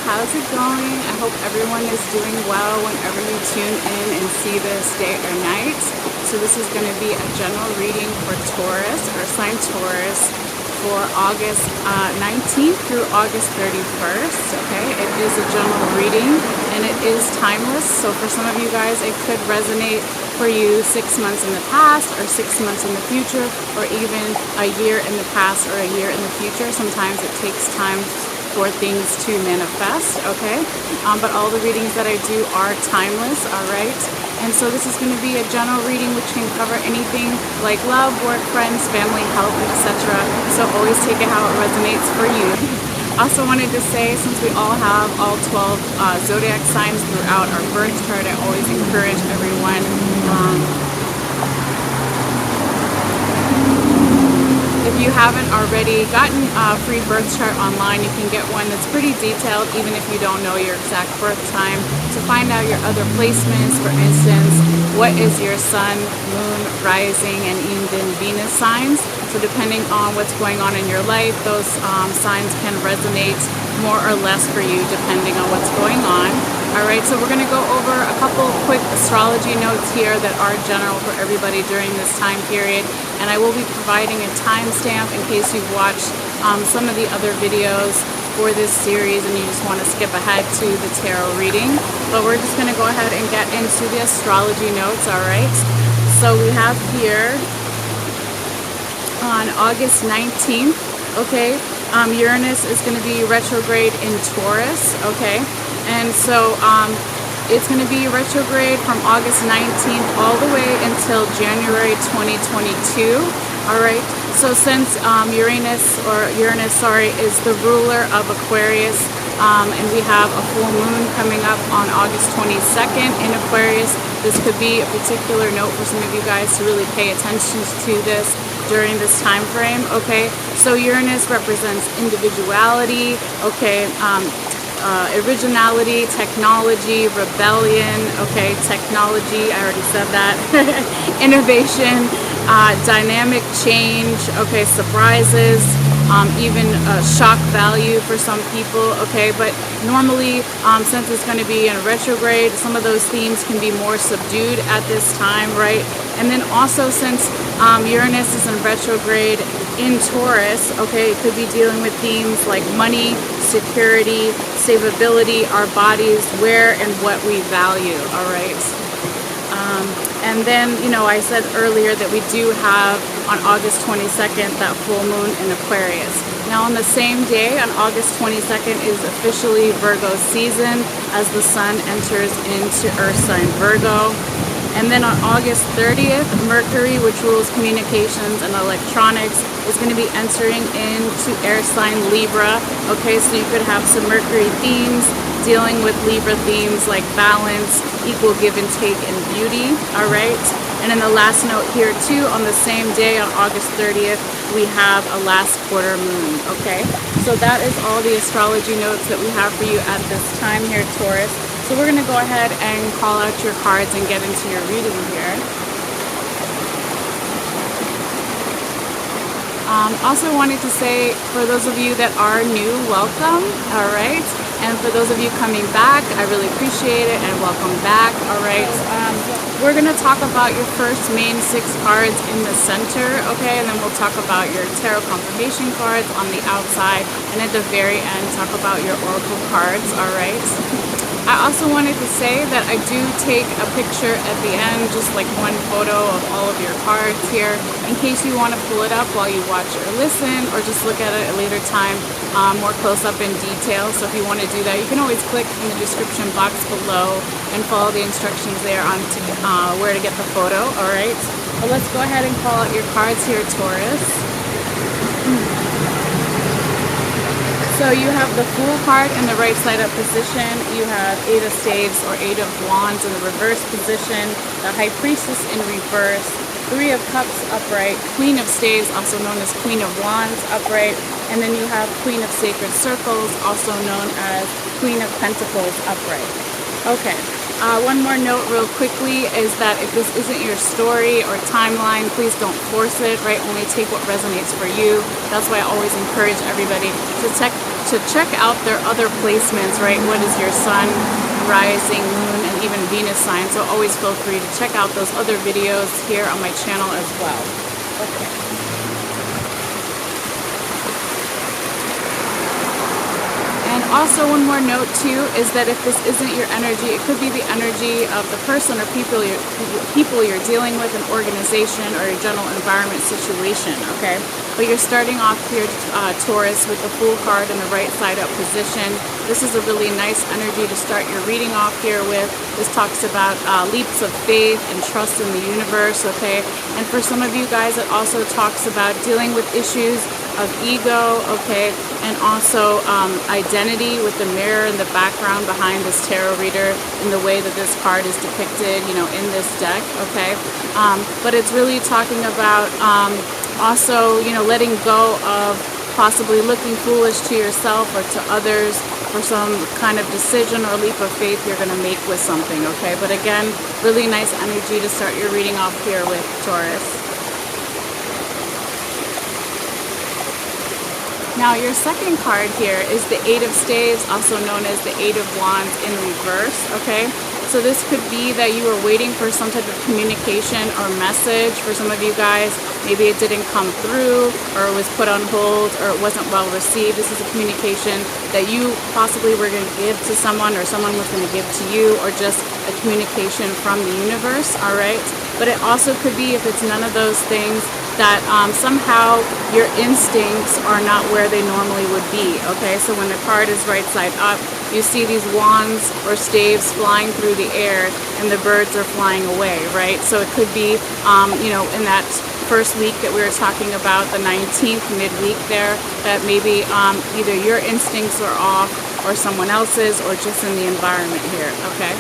how's it going? I hope everyone is doing well whenever you tune in and see this day or night. So this is going to be a general reading for Taurus, or sign Taurus, for August 19th through August 31st. Okay, it is a general reading and it is timeless. So for some of you guys, it could resonate for you 6 months in the past, or 6 months in the future, or even a year in the past or a year in the future. Sometimes it takes time for things to manifest, okay? But all the readings that I do are timeless, all right? And so this is going to be a general reading which can cover anything like love, work, friends, family, health, etc. So always take it how it resonates for you. Also wanted to say, since we all have all 12 zodiac signs throughout our birth chart, I always encourage everyone if you haven't already gotten a free birth chart online, you can get one that's pretty detailed, even if you don't know your exact birth time, to find out your other placements. For instance, what is your sun, moon, rising, and even Venus signs. So depending on what's going on in your life, those signs can resonate more or less for you depending on what's going on. Alright, so we're going to go over a couple quick astrology notes here that are general for everybody during this time period. And I will be providing a timestamp in case you've watched some of the other videos for this series and you just want to skip ahead to the tarot reading. But we're just going to go ahead and get into the astrology notes, alright? So we have here on August 19th, okay, Uranus is going to be retrograde in Taurus, okay? And so it's going to be retrograde from August 19th all the way until January 2022. All right. So since Uranus is the ruler of Aquarius, and we have a full moon coming up on August 22nd in Aquarius, this could be a particular note for some of you guys to really pay attention to this during this time frame. Okay. So Uranus represents individuality. Okay. Originality, technology, rebellion, okay, technology, I already said that, innovation, dynamic change, okay, surprises, even shock value for some people, okay, but normally, since it's going to be in retrograde, some of those themes can be more subdued at this time, right? And then also, since Uranus is in retrograde in Taurus, okay, it could be dealing with themes like money, security, savability, our bodies, where and what we value, all right? And then, you know, I said earlier that we do have on August 22nd that full moon in Aquarius. Now on the same day, on August 22nd, is officially Virgo season as the sun enters into Earth sign Virgo. And then on August 30th, Mercury, which rules communications and electronics, is going to be entering into air sign Libra. Okay, so you could have some Mercury themes dealing with Libra themes like balance, equal give and take, and beauty. All right. And then the last note here too, on the same day, on August 30th, we have a last quarter moon. Okay, so that is all the astrology notes that we have for you at this time here, Taurus. So we're going to go ahead and call out your cards and get into your reading here. Also wanted to say, for those of you that are new, welcome, all right? And for those of you coming back, I really appreciate it, and welcome back, all right? We're going to talk about your first main 6 cards in the center, okay? And then we'll talk about your tarot confirmation cards on the outside, and at the very end, talk about your oracle cards, all right? I also wanted to say that I do take a picture at the end, just like one photo of all of your cards here, in case you want to pull it up while you watch or listen, or just look at it at a later time, more close up in detail. So if you want to do that, you can always click in the description box below and follow the instructions there on where to get the photo, all right? But let's go ahead and call out your cards here, Taurus. So you have the Fool card in the right side up position. You have 8 of Staves or 8 of Wands in the reverse position. The High Priestess in reverse. 3 of Cups upright. Queen of Staves, also known as Queen of Wands, upright. And then you have Queen of Sacred Circles, also known as Queen of Pentacles, upright. Okay. One more note real quickly is that if this isn't your story or timeline, please don't force it, right? Only take what resonates for you. That's why I always encourage everybody to to check out their other placements, right? What is your sun, rising, moon, and even Venus sign? So always feel free to check out those other videos here on my channel as well. Okay. And also one more note too is that if this isn't your energy, it could be the energy of the person or people you're dealing with, an organization, or your general environment situation, okay? But you're starting off here, Taurus, with the Fool card in the right side up position. This is a really nice energy to start your reading off here with. This talks about leaps of faith and trust in the universe, okay? And for some of you guys, it also talks about dealing with issues of ego, okay, and also identity with the mirror in the background behind this tarot reader in the way that this card is depicted, you know, in this deck, okay? But it's really talking about also, you know, letting go of possibly looking foolish to yourself or to others for some kind of decision or leap of faith you're going to make with something, okay? But again, really nice energy to start your reading off here with Taurus. Now, your second card here is the Eight of Staves, also known as the Eight of Wands in reverse, okay? So this could be that you were waiting for some type of communication or message. For some of you guys, maybe it didn't come through, or it was put on hold, or it wasn't well received. This is a communication that you possibly were going to give to someone, or someone was going to give to you, or just a communication from the universe, all right? But it also could be, if it's none of those things, that somehow your instincts are not where they normally would be, okay? So when the card is right side up, you see these wands or staves flying through the air, and the birds are flying away, right? So it could be, you know, in that first week that we were talking about, the 19th, midweek there, that maybe either your instincts are off, or someone else's, or just in the environment here, okay?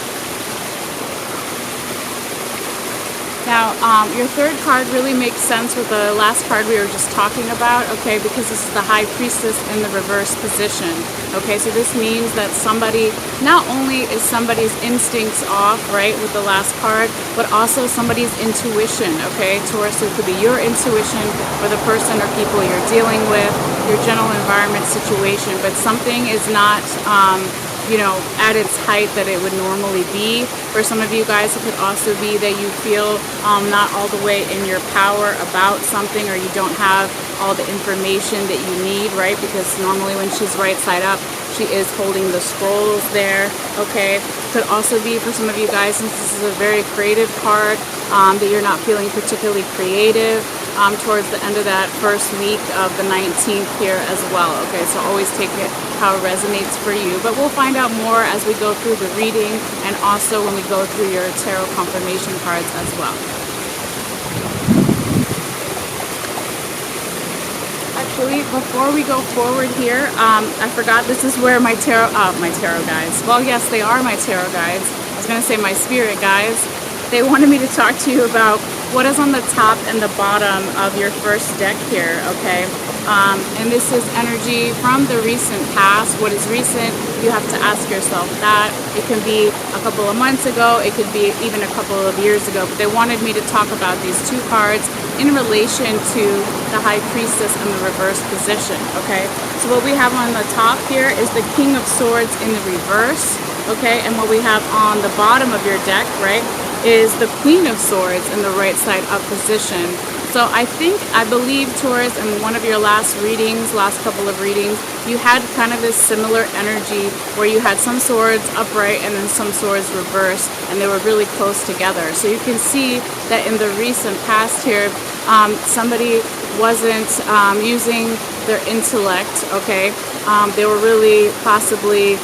Now, your third card really makes sense with the last card we were just talking about, okay, because this is the High Priestess in the reverse position, okay? So this means that somebody, not only is somebody's instincts off, right, with the last card, but also somebody's intuition, okay, Taurus? So it could be your intuition or the person or people you're dealing with, your general environment situation, but something is not, you know, at its height that it would normally be. For some of you guys, it could also be that you feel not all the way in your power about something, or you don't have all the information that you need, right? Because normally when she's right side up, she is holding the scrolls there, okay? Could also be for some of you guys, since this is a very creative card, that you're not feeling particularly creative towards the end of that first week of the 19th here as well, okay? So always take it how it resonates for you. But we'll find out more as we go through the reading, and also when we go through your tarot confirmation cards as well. Actually, before we go forward here, I forgot this is where my tarot guides. Well, yes, they are my tarot guides. I was going to say my spirit guides. They wanted me to talk to you about what is on the top and the bottom of your first deck here, okay? And this is energy from the recent past. What is recent? You have to ask yourself that. It can be a couple of months ago. It could be even a couple of years ago. But they wanted me to talk about these two cards in relation to the High Priestess in the reverse position, okay? So what we have on the top here is the King of Swords in the reverse, okay? And what we have on the bottom of your deck, right, is the Queen of Swords in the right side up position. So I believe, Taurus, in one of your last readings, last couple of readings, you had kind of this similar energy where you had some swords upright and then some swords reversed, and they were really close together. So you can see that in the recent past here, somebody wasn't using their intellect, okay? They were really possibly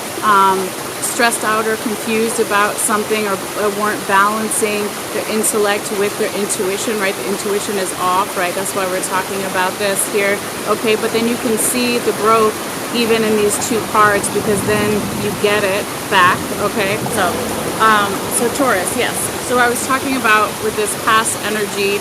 stressed out or confused about something, or weren't balancing their intellect with their intuition, right? The intuition is off, right? That's why we're talking about this here, okay? But then you can see the growth even in these two cards, because then you get it back, okay? So Taurus, yes. So I was talking about with this past energy,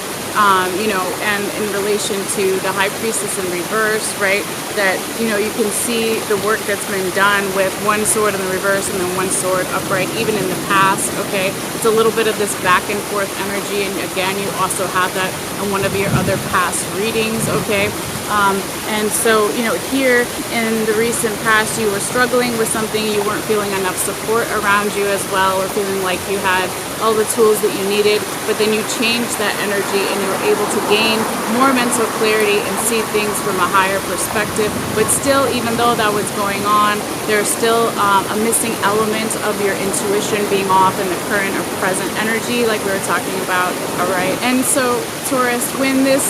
you know, and in relation to the High Priestess in reverse, right, that, you know, you can see the work that's been done with one sword in the reverse and then one sword upright, even in the past, okay? It's a little bit of this back and forth energy, and again, you also have that in one of your other past readings, okay? And so, you know, here in the recent past, you were struggling with something, you weren't feeling enough support around you as well, or feeling like you had all the tools that you needed, but then you changed that energy and you were able to gain more mental clarity and see things from a higher perspective. But still, even though that was going on, there's still a missing element of your intuition being off in the current or present energy, like we were talking about, all right? And so, Taurus, when this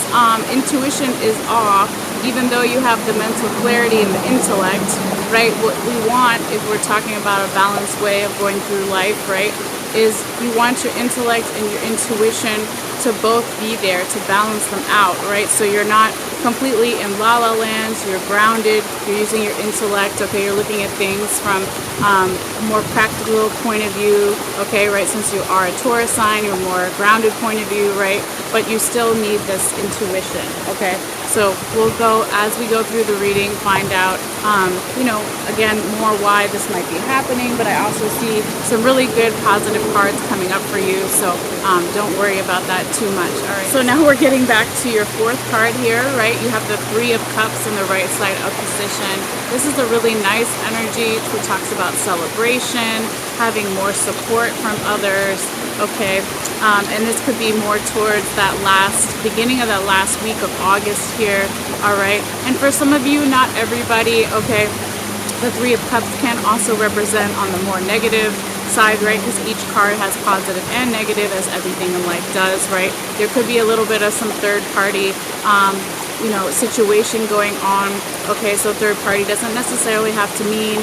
intuition is off, even though you have the mental clarity and the intellect, right, what we want, if we're talking about a balanced way of going through life, right, is you want your intellect and your intuition to both be there, to balance them out, right? So you're not completely in la-la land, you're grounded, you're using your intellect, okay, you're looking at things from a more practical point of view, okay, right, since you are a Taurus sign, you're a more grounded point of view, right, but you still need this intuition, okay? So we'll go, as we go through the reading, find out, you know, again, more why this might be happening, but I also see some really good positive cards coming up for you, so don't worry about that too much, all right? So now we're getting back to your fourth card here, right? You have the Three of Cups in the right side up position. This is a really nice energy. It talks about celebration, having more support from others, okay? And this could be more towards that beginning of that last week of August here, all right? And for some of you, not everybody, okay, the Three of Cups can also represent on the more negative side, right? Because each card has positive and negative, as everything in life does, right? There could be a little bit of some third party, you know, situation going on, okay? So third party doesn't necessarily have to mean,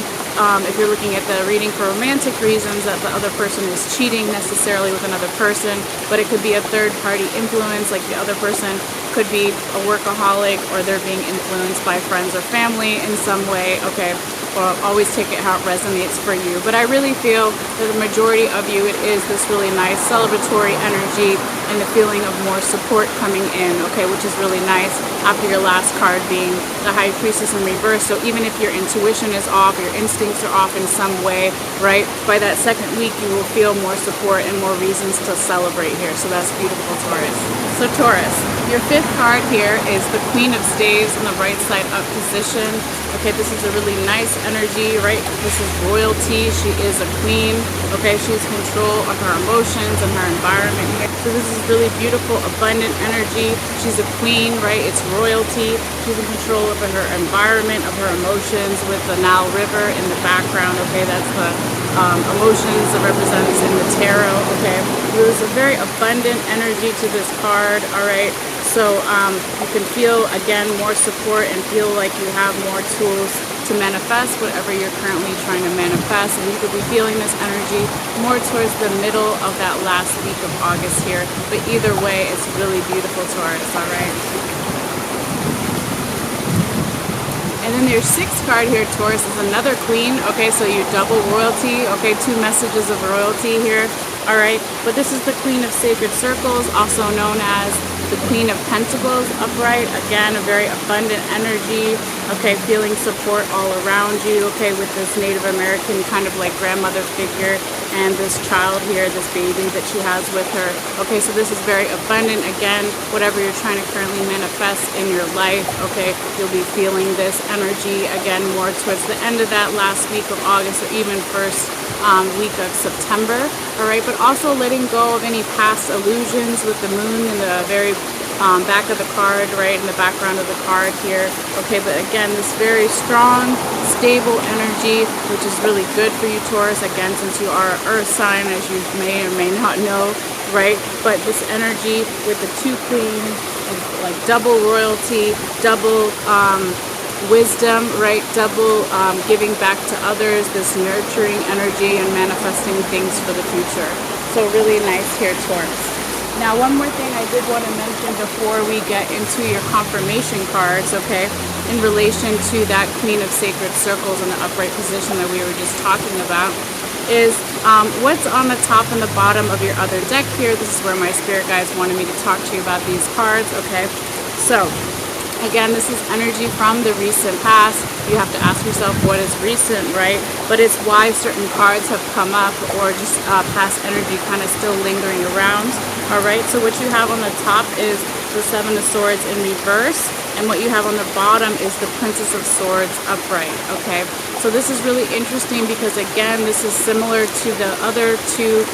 if you're looking at the reading for romantic reasons, that the other person is cheating necessarily with another person, but it could be a third party influence, like the other person could be a workaholic, or they're being influenced by friends or family in some way, okay? Well, always take it how it resonates for you. But I really feel that the majority of you, it is this really nice celebratory energy and the feeling of more support coming in, okay, which is really nice after your last card being the High Priestess in reverse. So even if your intuition is off, your instincts are off in some way, right, by that second week you will feel more support and more reasons to celebrate here. So that's beautiful, Taurus. So Taurus, your fifth card here is the Queen of Staves in the right side up position. Okay, this is a really nice energy, right? This is royalty. She is a queen. Okay, she's control of her emotions and her environment here. So this is really beautiful, abundant energy. She's a queen, right? It's royalty. She's in control of her environment, of her emotions, with the Nile River in the background. Okay, that's the emotions that represents in the tarot. Okay, there's a very abundant energy to this card. All right. So you can feel, again, more support and feel like you have more tools to manifest whatever you're currently trying to manifest. And you could be feeling this energy more towards the middle of that last week of August here. But either way, it's really beautiful, Taurus, all right? And then your sixth card here, Taurus, is another queen. Okay, so you double royalty. Okay, two messages of royalty here. All right, but this is the Queen of Sacred Circles, also known as the Queen of Pentacles upright. Again, a very abundant energy. Okay, feeling support all around you. Okay, with this Native American kind of like grandmother figure and this child here, this baby that she has with her. Okay, so this is very abundant. Again, whatever you're trying to currently manifest in your life, okay, you'll be feeling this energy again more towards the end of that last week of August, or even first week of September, all right? But also letting go of any past illusions with the moon in the very back of the card, right, in the background of the card here, okay? But again, this very strong, stable energy, which is really good for you, Taurus, again, since you are an earth sign, as you may or may not know, right? But this energy with the two queens, like double royalty, double wisdom, right? Double giving back to others, this nurturing energy and manifesting things for the future. So really nice here, Taurus. Now, one more thing I did want to mention before we get into your confirmation cards, okay, in relation to that Queen of Sacred Circles in the upright position that we were just talking about. is what's on the top and the bottom of your other deck here. This is where my spirit guides wanted me to talk to you about these cards, okay? So, again, this is energy from the recent past. You have to ask yourself what is recent, right? But it's why certain cards have come up, or just past energy kind of still lingering around, all right? So what you have on the top is the Seven of Swords in reverse, and what you have on the bottom is the Princess of Swords upright, okay? So this is really interesting because, again, this is similar to the other two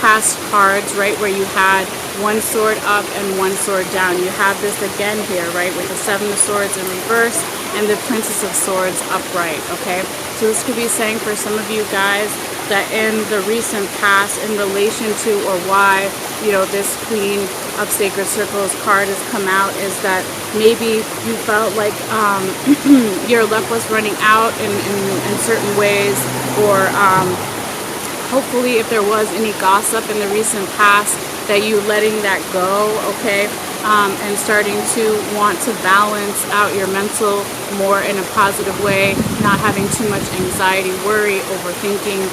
past cards, right, where you had one sword up and one sword down. You have this again here, right, with the Seven of Swords in reverse and the Princess of Swords upright, okay? So this could be saying for some of you guys that in the recent past, in relation to or why, you know, this Queen of Sacred Circles card has come out, is that maybe you felt like your luck was running out in certain ways, or hopefully if there was any gossip in the recent past, that you letting that go, okay, and starting to want to balance out your mental more in a positive way, not having too much anxiety, worry, overthinking,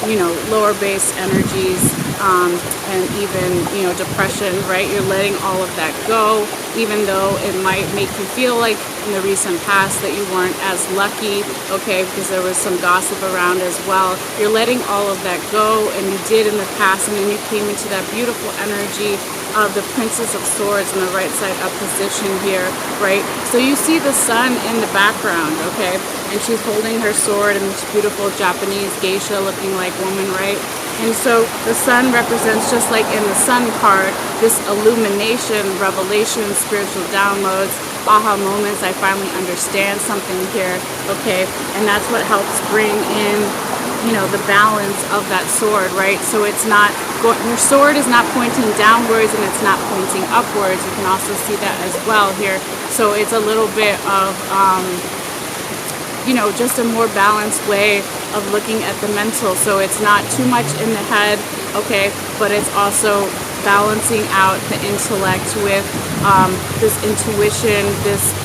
you know, lower base energies, and even, you know, depression, right? You're letting all of that go, even though it might make you feel like in the recent past that you weren't as lucky, okay, because there was some gossip around as well. You're letting all of that go, and you did in the past, and then you came into that beautiful energy of the Princess of Swords in the right side up position here, right? So you see the sun in the background, okay, and she's holding her sword, and this beautiful Japanese geisha looking like woman, right? And so the sun represents, just like in the sun card, this illumination, revelation, spiritual downloads, aha moments. I finally understand something here, okay? And that's what helps bring in, you know, the balance of that sword, right? So it's not your sword is not pointing downwards and it's not pointing upwards. You can also see that as well here. So it's a little bit of you know, just a more balanced way of looking at the mental. So it's not too much in the head, okay, but it's also balancing out the intellect with this intuition, this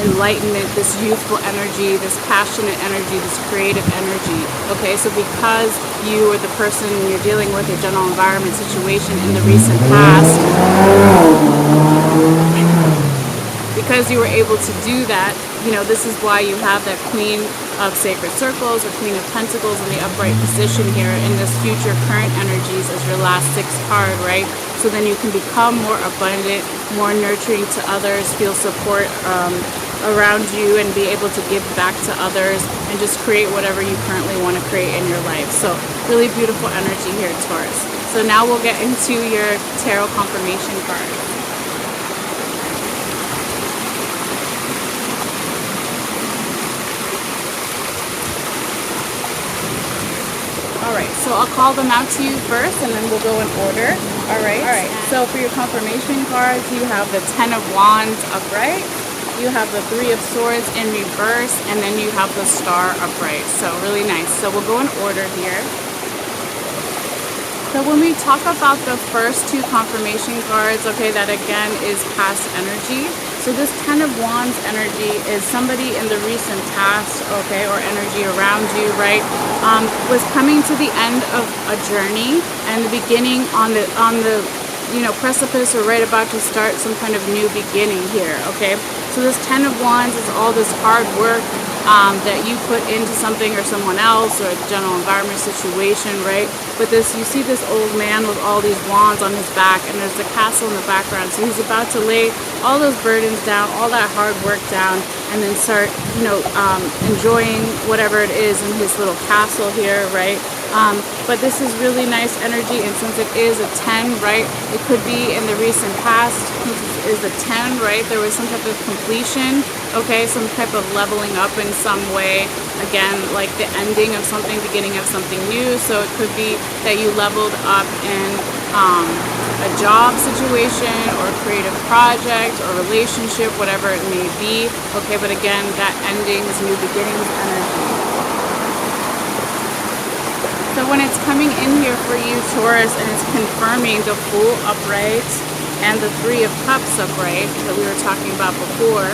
enlightenment, this youthful energy, this passionate energy, this creative energy, okay? So because you or the person you're dealing with a general environment situation in the recent past, because you were able to do that, you know, this is why you have that Queen of Sacred Circles or Queen of Pentacles in the upright position here in this future current energies as your last sixth card, right? So then you can become more abundant, more nurturing to others, feel support around you, and be able to give back to others and just create whatever you currently want to create in your life. So really beautiful energy here, Taurus. So now we'll get into your tarot confirmation card. Alright, so I'll call them out to you first and then we'll go in order. Alright, so for your confirmation cards, you have the Ten of Wands upright, you have the Three of Swords in reverse, and then you have the Star upright. So really nice. So we'll go in order here. So when we talk about the first two confirmation cards, okay, that again is past energy. So this Ten of Wands energy is somebody in the recent past, okay, or energy around you, right, was coming to the end of a journey and the beginning on the you know, precipice, or right about to start some kind of new beginning here, okay? So this Ten of Wands is all this hard work that you put into something or someone else, or a general environment situation, right? But this, you see this old man with all these wands on his back, and there's the castle in the background. So he's about to lay all those burdens down, all that hard work down, and then start, you know, enjoying whatever it is in his little castle here, right? But this is really nice energy, and since it is a 10, right, it could be in the recent past, since it is a 10, right, there was some type of completion, okay, some type of leveling up in some way, again, like the ending of something, beginning of something new. So it could be that you leveled up in a job situation or a creative project or relationship, whatever it may be, okay, but again, that endings, new beginnings energy. So when it's coming in here for you, Taurus, and it's confirming the Fool upright and the Three of Cups upright that we were talking about before,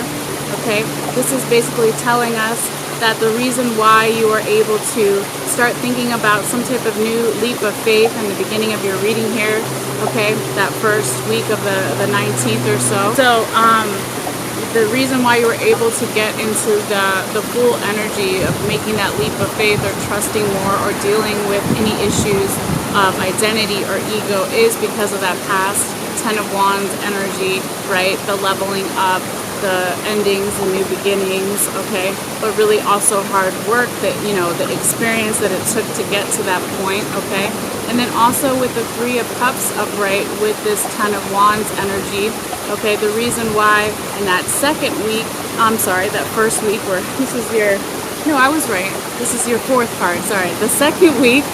okay, this is basically telling us that the reason why you are able to start thinking about some type of new leap of faith in the beginning of your reading here, okay, that first week of the 19th or so. So the reason why you were able to get into the full energy of making that leap of faith or trusting more or dealing with any issues of identity or ego is because of that past Ten of Wands energy, right? The leveling up, the endings and new beginnings, okay? But really also hard work that, you know, the experience that it took to get to that point, okay? And then also with the Three of Cups upright with this Ten of Wands energy, okay? The reason why in that second week, that first week where this is your, no, I was right. This is your fourth card, sorry. The second week,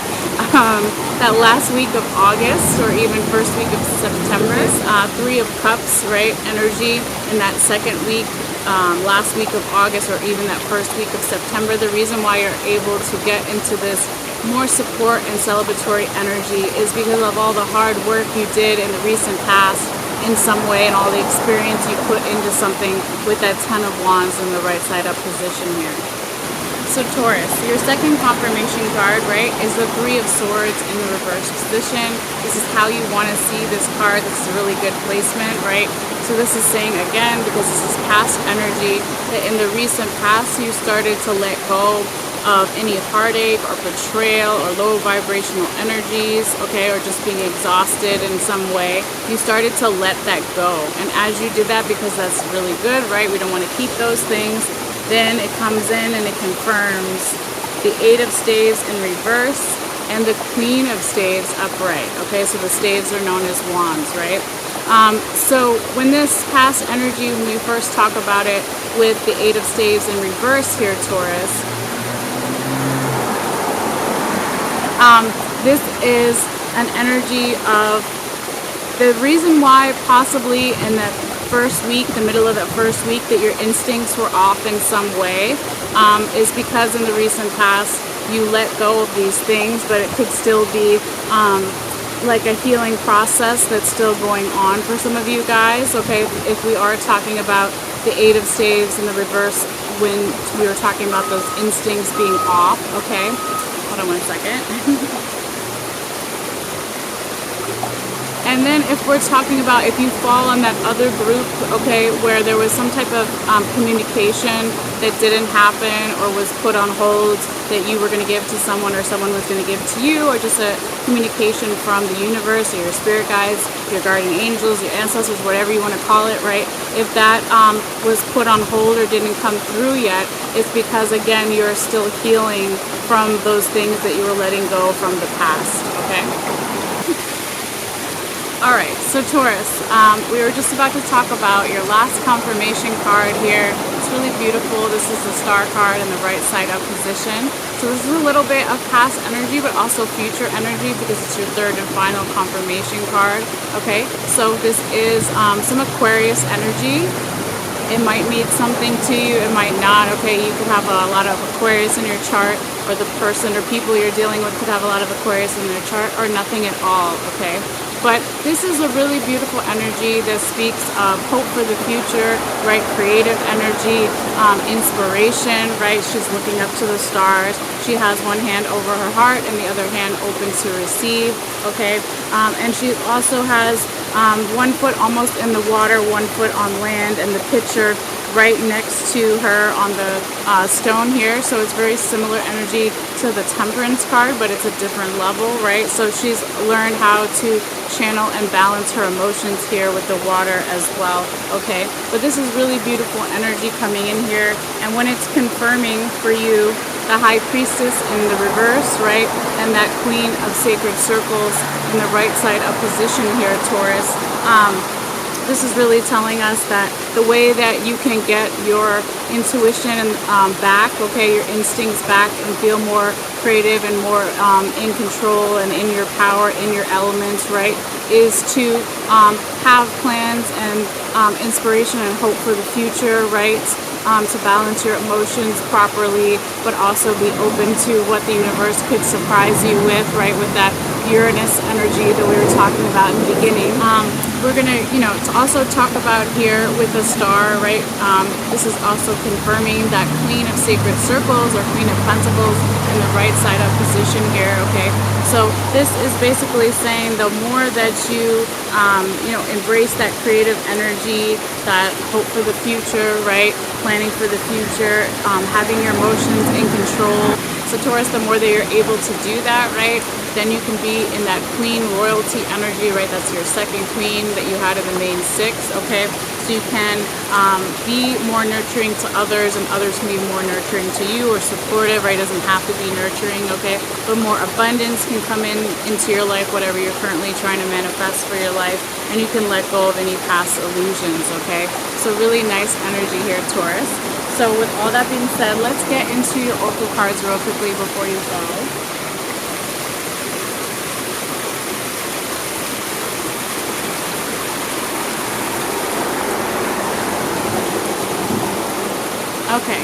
that last week of August or even first week of September, Three of Cups, right, energy in that second week, last week of August or even that first week of September. The reason why you're able to get into this more support and celebratory energy is because of all the hard work you did in the recent past in some way and all the experience you put into something with that Ten of Wands in the right side up position here. So Taurus, your second confirmation card, right, is the Three of Swords in the reverse position. This is how you want to see this card. This is a really good placement, right? So this is saying, again, because this is past energy, that in the recent past you started to let go of any heartache or betrayal or low vibrational energies, okay, or just being exhausted in some way. You started to let that go. And as you did that, because that's really good, right, we don't want to keep those things, then it comes in and it confirms the Eight of Staves in reverse and the Queen of Staves upright. Okay, so the staves are known as wands, right? So when this past energy, when we first talk about it with the Eight of Staves in reverse here, Taurus, this is an energy of the reason why possibly in that first week, the middle of that first week, that your instincts were off in some way is because in the recent past you let go of these things, but it could still be like a healing process that's still going on for some of you guys, okay? If we are talking about the Eight of Staves in the reverse when we were talking about those instincts being off, okay? Hold on one second. And then if we're talking about if you fall on that other group, okay, where there was some type of communication that didn't happen or was put on hold that you were going to give to someone or someone was going to give to you, or just a communication from the universe or your spirit guides, your guardian angels, your ancestors, whatever you want to call it, right? If that was put on hold or didn't come through yet, it's because, again, you're still healing from those things that you were letting go from the past, okay? All right, so Taurus, we were just about to talk about your last confirmation card here. It's really beautiful. This is the star card in the right side up position. So this is a little bit of past energy, but also future energy because it's your third and final confirmation card. Okay, so this is some Aquarius energy. It might mean something to you, it might not. Okay, you could have a lot of Aquarius in your chart, or the person or people you're dealing with could have a lot of Aquarius in their chart, or nothing at all, okay? But this is a really beautiful energy that speaks of hope for the future, right? Creative energy, inspiration, right? She's looking up to the stars. She has one hand over her heart and the other hand open to receive, okay? And she also has 1 foot almost in the water, 1 foot on land, and the picture right next to her on the stone here. So it's very similar energy to the Temperance card, but it's a different level, right? So she's learned how to channel and balance her emotions here with the water as well, okay? But this is really beautiful energy coming in here, and when it's confirming for you the High Priestess in the reverse, right, and that Queen of Sacred Circles in the right side up position here, Taurus, this is really telling us that the way that you can get your intuition back, okay, your instincts back, and feel more creative and more in control and in your power, in your elements, right, is to have plans and inspiration and hope for the future, right? to balance your emotions properly, but also be open to what the universe could surprise you with, right? With that Uranus energy that we were talking about in the beginning. We're gonna, to also talk about here with the star, right? This is also confirming that Queen of Sacred Circles or Queen of Pentacles in the right side up position here, okay? So this is basically saying the more that you, embrace that creative energy, that hope for the future, right? Planning for the future, having your emotions in control. So Taurus, the more that you're able to do that, right, then you can be in that queen royalty energy, right? That's your second queen that you had in the main six, okay? So you can be more nurturing to others, and others can be more nurturing to you or supportive, right? It doesn't have to be nurturing, okay? But more abundance can come into your life, whatever you're currently trying to manifest for your life, and you can let go of any past illusions, okay? So really nice energy here, Taurus. So with all that being said, let's get into your oracle cards real quickly before you go. Okay,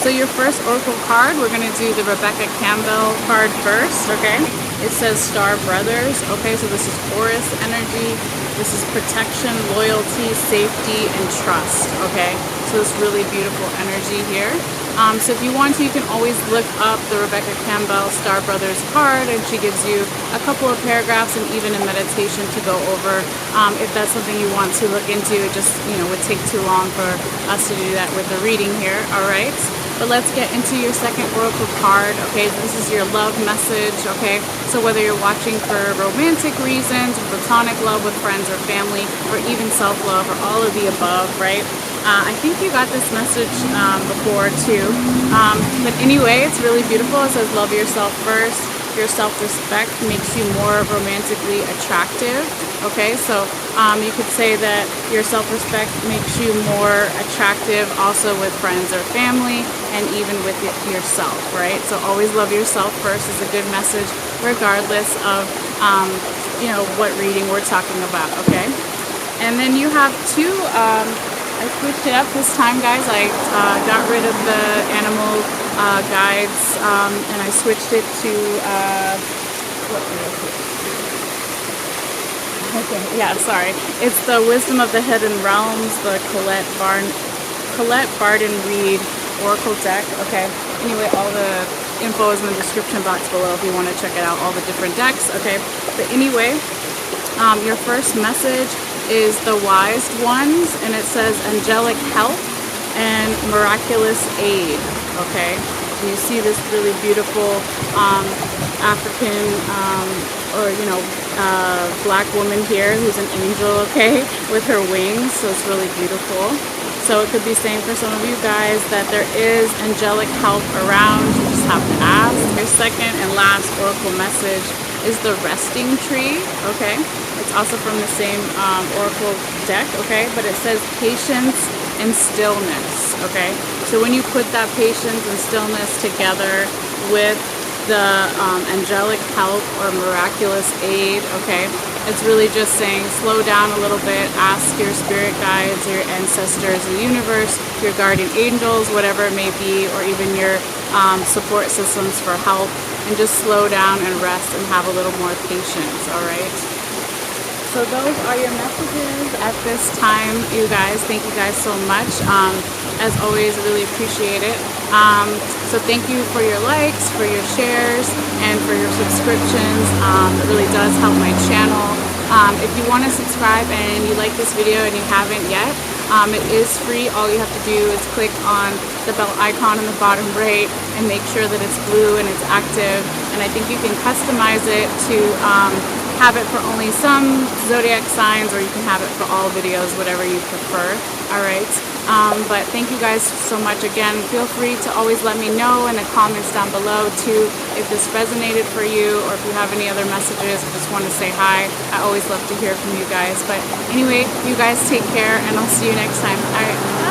so your first oracle card, we're going to do the Rebecca Campbell card first, okay? It says Star Brothers, okay? So this is Taurus energy. This is protection, loyalty, safety, and trust, okay? So it's really beautiful energy here. So if you want to, you can always look up the Rebecca Campbell Star Brothers card, and she gives you a couple of paragraphs and even a meditation to go over. If that's something you want to look into, it just, would take too long for us to do that with the reading here, all right? But let's get into your second oracle card, okay? This is your love message, okay? So whether you're watching for romantic reasons, platonic love with friends or family, or even self-love, or all of the above, right? I think you got this message before too. But anyway, it's really beautiful. It says love yourself first. Your self-respect makes you more romantically attractive. Okay, so you could say that your self-respect makes you more attractive also with friends or family, and even with yourself, right? So always love yourself first is a good message, regardless of what reading we're talking about. Okay, and then you have two. I switched it up this time, guys. I got rid of the animal guides, and I switched it to what did I switch to? Okay, yeah, sorry. It's the Wisdom of the Hidden Realms, the Colette Barden Reed Oracle deck. Okay. Anyway, all the info is in the description box below if you want to check it out, all the different decks. Okay. But anyway, your first message is the Wise Ones, and it says angelic help and miraculous aid. Okay, and you see this really beautiful African black woman here who's an angel, okay, with her wings. So it's really beautiful. So it could be saying for some of you guys that there is angelic help around. You just have to ask. Your second and last oracle message is the Resting Tree. Okay, it's also from the same oracle deck. Okay, but it says patience and stillness. Okay, so when you put that patience and stillness together with the angelic help or miraculous aid, okay, it's really just saying slow down a little bit, ask your spirit guides, your ancestors, the universe, your guardian angels, whatever it may be, or even your support systems for help, and just slow down and rest and have a little more patience. All right, so those are your messages at this time, you guys. Thank you guys so much. As always, really appreciate it. So thank you for your likes, for your shares, and for your subscriptions. It really does help my channel. If you want to subscribe and you like this video and you haven't yet, it is free. All you have to do is click on the bell icon in the bottom right and make sure that it's blue and it's active. And I think you can customize it to have it for only some zodiac signs, or you can have it for all videos, whatever you prefer. All right. But thank you guys so much again. Feel free to always let me know in the comments down below too if this resonated for you, or if you have any other messages or just want to say hi. I always love to hear from you guys. But anyway, you guys take care, and I'll see you next time. All right.